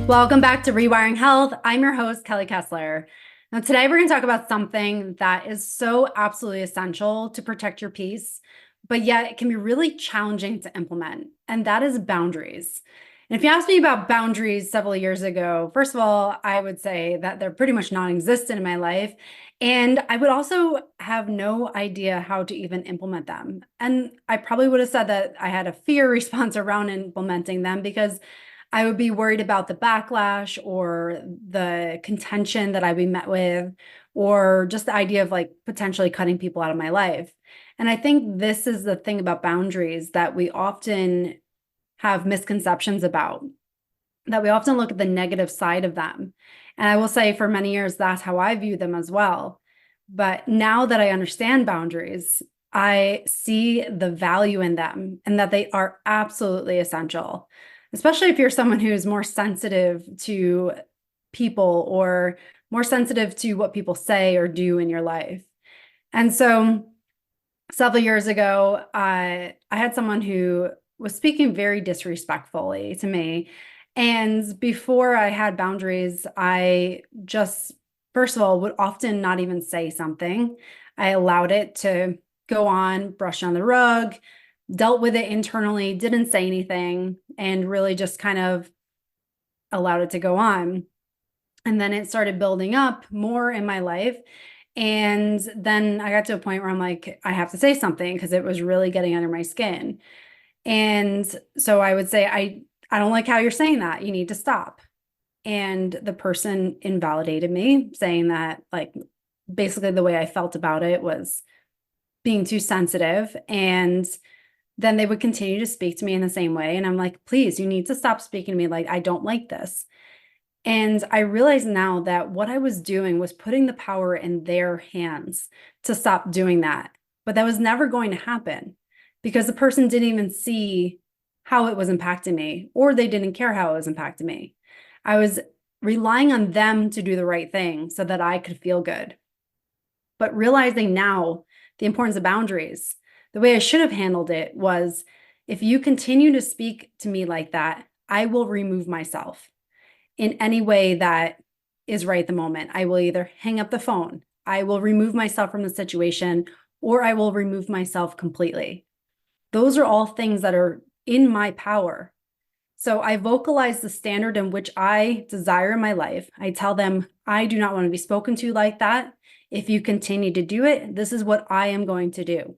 Welcome back to Rewiring Health. I'm your host, Kelly Kessler. Now, today we're going to talk about something that is so absolutely essential to protect your peace, but yet it can be really challenging to implement, and that is boundaries. And if you asked me about boundaries several years ago, first of all, I would say that they're pretty much non-existent in my life. And I would also have no idea how to even implement them. And I probably would have said that I had a fear response around implementing them because I would be worried about the backlash or the contention that I'd be met with, or just the idea of like potentially cutting people out of my life. And I think this is the thing about boundaries that we often have misconceptions about, that we often look at the negative side of them. And I will say for many years, that's how I view them as well. But now that I understand boundaries, I see the value in them and that they are absolutely essential, especially if you're someone who's more sensitive to people or more sensitive to what people say or do in your life. And so several years ago, I had someone who was speaking very disrespectfully to me. And before I had boundaries, I just, first of all, would often not even say something. I allowed it to go on, brush on the rug, dealt with it internally, didn't say anything, and really just kind of allowed it to go on. And then it started building up more in my life. And then I got to a point where I'm like, I have to say something because it was really getting under my skin. And so I would say, I don't like how you're saying that. You need to stop. And the person invalidated me, saying that, like, basically the way I felt about it was being too sensitive. And then they would continue to speak to me in the same way. And I'm like, please, you need to stop speaking to me. Like, I don't like this. And I realize now that what I was doing was putting the power in their hands to stop doing that. But that was never going to happen because the person didn't even see how it was impacting me, or they didn't care how it was impacting me. I was relying on them to do the right thing so that I could feel good. But realizing now the importance of boundaries, the way I should have handled it was, if you continue to speak to me like that, I will remove myself in any way that is right at the moment. I will either hang up the phone, I will remove myself from the situation, or I will remove myself completely. Those are all things that are in my power. So I vocalize the standard in which I desire in my life. I tell them, I do not want to be spoken to like that. If you continue to do it, this is what I am going to do.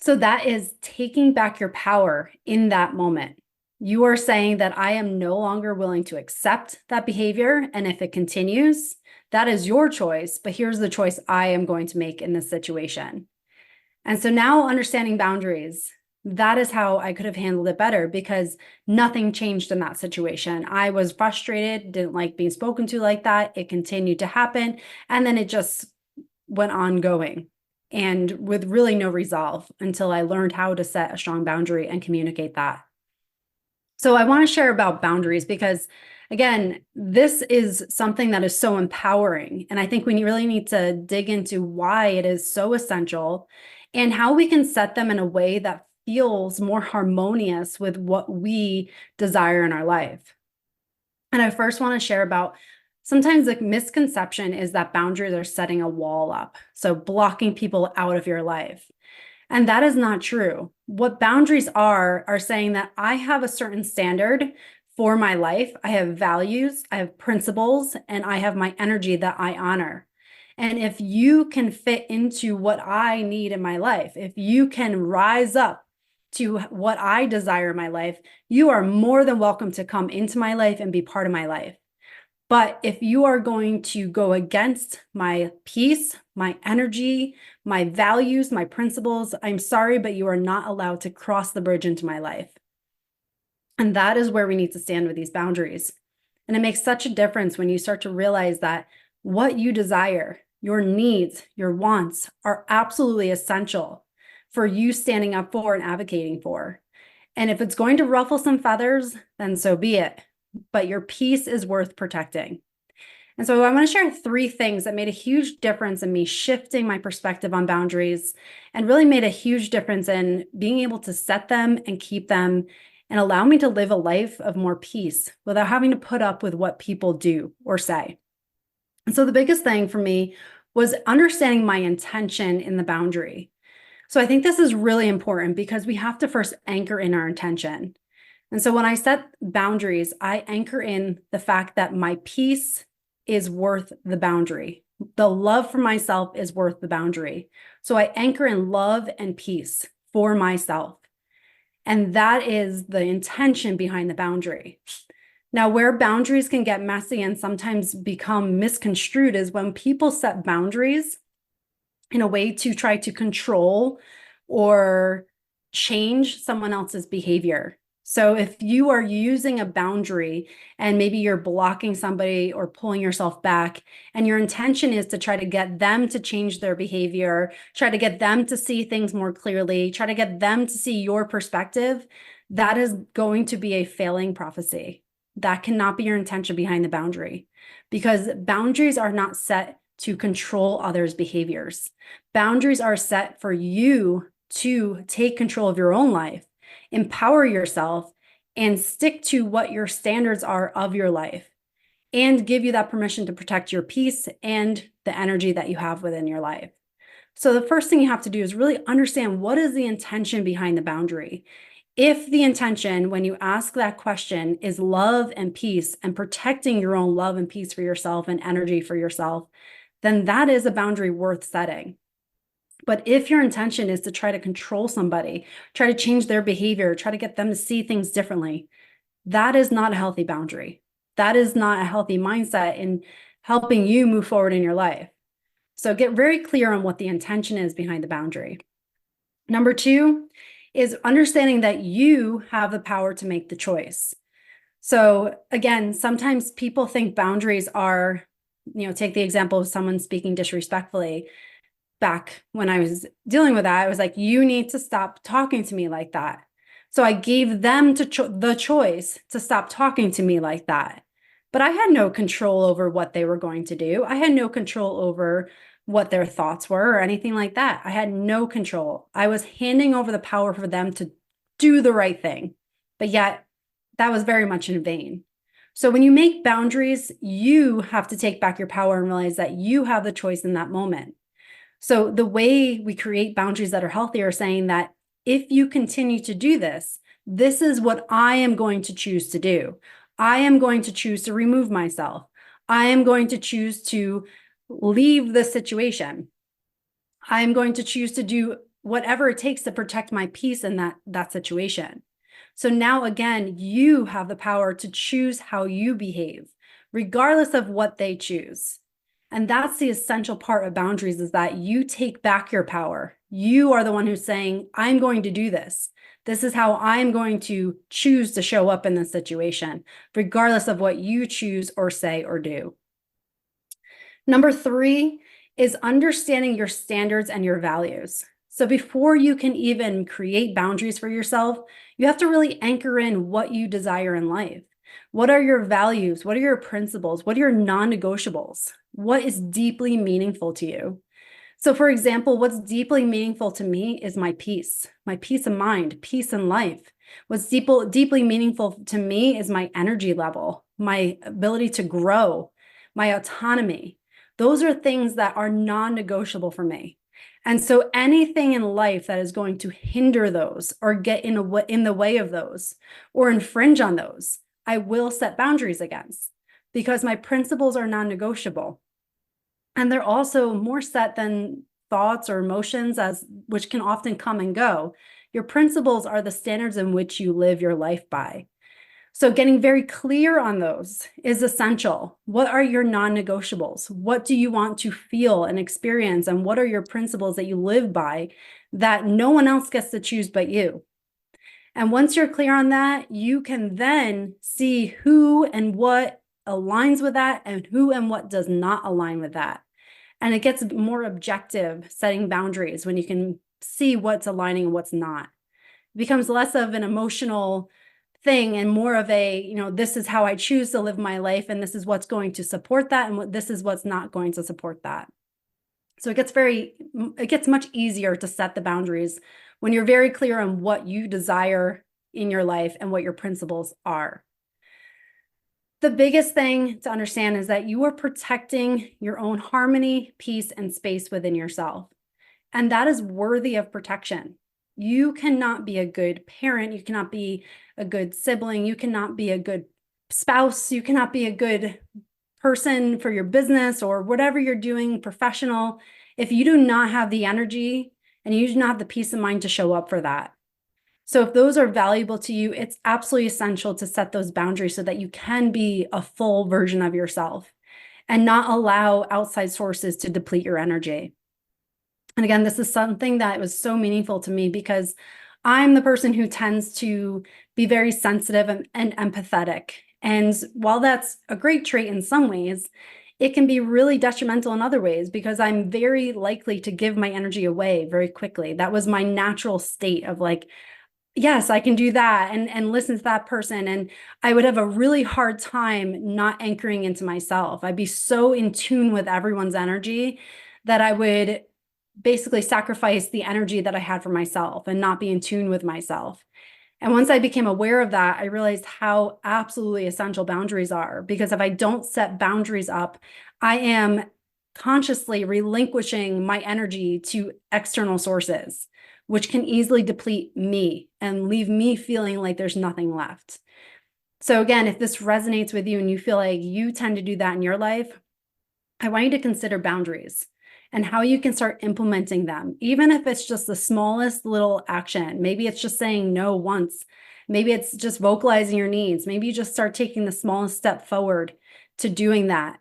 So that is taking back your power in that moment. You are saying that I am no longer willing to accept that behavior. And if it continues, that is your choice. But here's the choice I am going to make in this situation. And so now understanding boundaries, that is how I could have handled it better because nothing changed in that situation. I was frustrated, didn't like being spoken to like that. It continued to happen. And then it just went ongoing and with really no resolve until I learned how to set a strong boundary and communicate that. So I want to share about boundaries because, again, this is something that is so empowering. And I think we really need to dig into why it is so essential and how we can set them in a way that feels more harmonious with what we desire in our life. And I first want to share about, sometimes the misconception is that boundaries are setting a wall up, so blocking people out of your life. And that is not true. What boundaries are saying that I have a certain standard for my life. I have values, I have principles, and I have my energy that I honor. And if you can fit into what I need in my life, if you can rise up to what I desire in my life, you are more than welcome to come into my life and be part of my life. But if you are going to go against my peace, my energy, my values, my principles, I'm sorry, but you are not allowed to cross the bridge into my life. And that is where we need to stand with these boundaries. And it makes such a difference when you start to realize that what you desire, your needs, your wants are absolutely essential for you standing up for and advocating for. And if it's going to ruffle some feathers, then so be it. But your peace is worth protecting. And so I want to share 3 things that made a huge difference in me shifting my perspective on boundaries and really made a huge difference in being able to set them and keep them and allow me to live a life of more peace without having to put up with what people do or say. And so the biggest thing for me was understanding my intention in the boundary. So I think this is really important because we have to first anchor in our intention. And so when I set boundaries, I anchor in the fact that my peace is worth the boundary. The love for myself is worth the boundary. So I anchor in love and peace for myself. And that is the intention behind the boundary. Now, where boundaries can get messy and sometimes become misconstrued is when people set boundaries in a way to try to control or change someone else's behavior. So if you are using a boundary and maybe you're blocking somebody or pulling yourself back, and your intention is to try to get them to change their behavior, try to get them to see things more clearly, try to get them to see your perspective, that is going to be a failing prophecy. That cannot be your intention behind the boundary, because boundaries are not set to control others' behaviors. Boundaries are set for you to take control of your own life, empower yourself, and stick to what your standards are of your life, and give you that permission to protect your peace and the energy that you have within your life. So the first thing you have to do is really understand, what is the intention behind the boundary? If the intention, when you ask that question, is love and peace and protecting your own love and peace for yourself and energy for yourself, then that is a boundary worth setting. But if your intention is to try to control somebody, try to change their behavior, try to get them to see things differently, that is not a healthy boundary. That is not a healthy mindset in helping you move forward in your life. So get very clear on what the intention is behind the boundary. Number 2 is understanding that you have the power to make the choice. So again, sometimes people think boundaries are, take the example of someone speaking disrespectfully. Back when I was dealing with that, I was like, you need to stop talking to me like that. So I gave them the choice to stop talking to me like that. But I had no control over what they were going to do. I had no control over what their thoughts were or anything like that. I had no control. I was handing over the power for them to do the right thing. But yet that was very much in vain. So when you make boundaries, you have to take back your power and realize that you have the choice in that moment. So the way we create boundaries that are healthy are saying that if you continue to do this, this is what I am going to choose to do. I am going to choose to remove myself. I am going to choose to leave the situation. I am going to choose to do whatever it takes to protect my peace in that situation. So now, again, you have the power to choose how you behave, regardless of what they choose. And that's the essential part of boundaries, is that you take back your power. You are the one who's saying, I'm going to do this. This is how I'm going to choose to show up in this situation, regardless of what you choose or say or do. Number 3 is understanding your standards and your values. So before you can even create boundaries for yourself, you have to really anchor in what you desire in life. What are your values? What are your principles? What are your non-negotiables? What is deeply meaningful to you? So for example, what's deeply meaningful to me is my peace of mind, peace in life. What's deeply meaningful to me is my energy level, my ability to grow, my autonomy. Those are things that are non-negotiable for me. And so anything in life that is going to hinder those or get in the way of those or infringe on those, I will set boundaries against, because my principles are non-negotiable. And they're also more set than thoughts or emotions, which can often come and go. Your principles are the standards in which you live your life by. So getting very clear on those is essential. What are your non-negotiables? What do you want to feel and experience? And what are your principles that you live by that no one else gets to choose but you? And once you're clear on that, you can then see who and what aligns with that and who and what does not align with that. And it gets more objective setting boundaries when you can see what's aligning and what's not. It becomes less of an emotional thing and more of a, this is how I choose to live my life, and this is what's going to support that, and this is what's not going to support that. So it gets much easier to set the boundaries when you're very clear on what you desire in your life and what your principles are. The biggest thing to understand is that you are protecting your own harmony, peace, and space within yourself. And that is worthy of protection. You cannot be a good parent. You cannot be a good sibling. You cannot be a good spouse. You cannot be a good person for your business or whatever you're doing professional if you do not have the energy and you do not have the peace of mind to show up for that. So if those are valuable to you, it's absolutely essential to set those boundaries so that you can be a full version of yourself and not allow outside sources to deplete your energy. And again, this is something that was so meaningful to me because I'm the person who tends to be very sensitive and empathetic. And while that's a great trait in some ways, it can be really detrimental in other ways because I'm very likely to give my energy away very quickly. That was my natural state of like, yes, I can do that and listen to that person. And I would have a really hard time not anchoring into myself. I'd be so in tune with everyone's energy that I would basically sacrifice the energy that I had for myself and not be in tune with myself. And once I became aware of that, I realized how absolutely essential boundaries are, because if I don't set boundaries up, I am consciously relinquishing my energy to external sources, which can easily deplete me and leave me feeling like there's nothing left. So again, if this resonates with you and you feel like you tend to do that in your life, I want you to consider boundaries and how you can start implementing them, even if it's just the smallest little action. Maybe it's just saying no once. Maybe it's just vocalizing your needs. Maybe you just start taking the smallest step forward to doing that.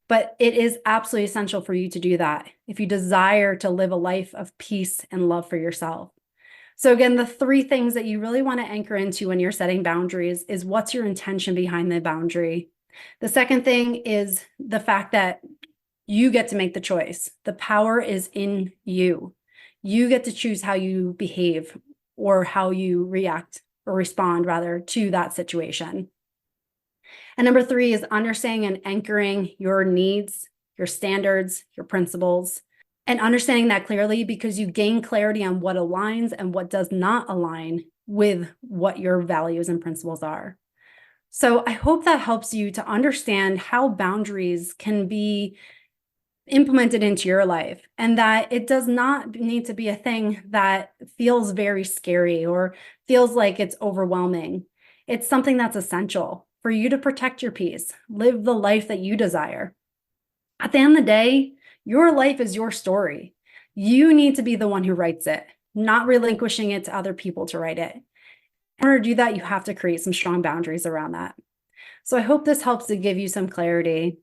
But it is absolutely essential for you to do that if you desire to live a life of peace and love for yourself. So again, the three things that you really want to anchor into when you're setting boundaries is what's your intention behind the boundary. The second thing is the fact that you get to make the choice. The power is in you. You get to choose how you behave or how you react or respond rather to that situation. And number three is understanding and anchoring your needs, your standards, your principles, and understanding that clearly because you gain clarity on what aligns and what does not align with what your values and principles are. So I hope that helps you to understand how boundaries can be implemented into your life and that it does not need to be a thing that feels very scary or feels like it's overwhelming. It's something that's essential for you to protect your peace, live the life that you desire. At the end of the day, your life is your story. You need to be the one who writes it, not relinquishing it to other people to write it. In order to do that, you have to create some strong boundaries around that. So I hope this helps to give you some clarity.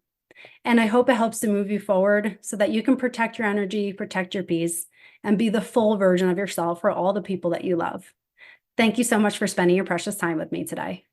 And I hope it helps to move you forward so that you can protect your energy, protect your peace, and be the full version of yourself for all the people that you love. Thank you so much for spending your precious time with me today.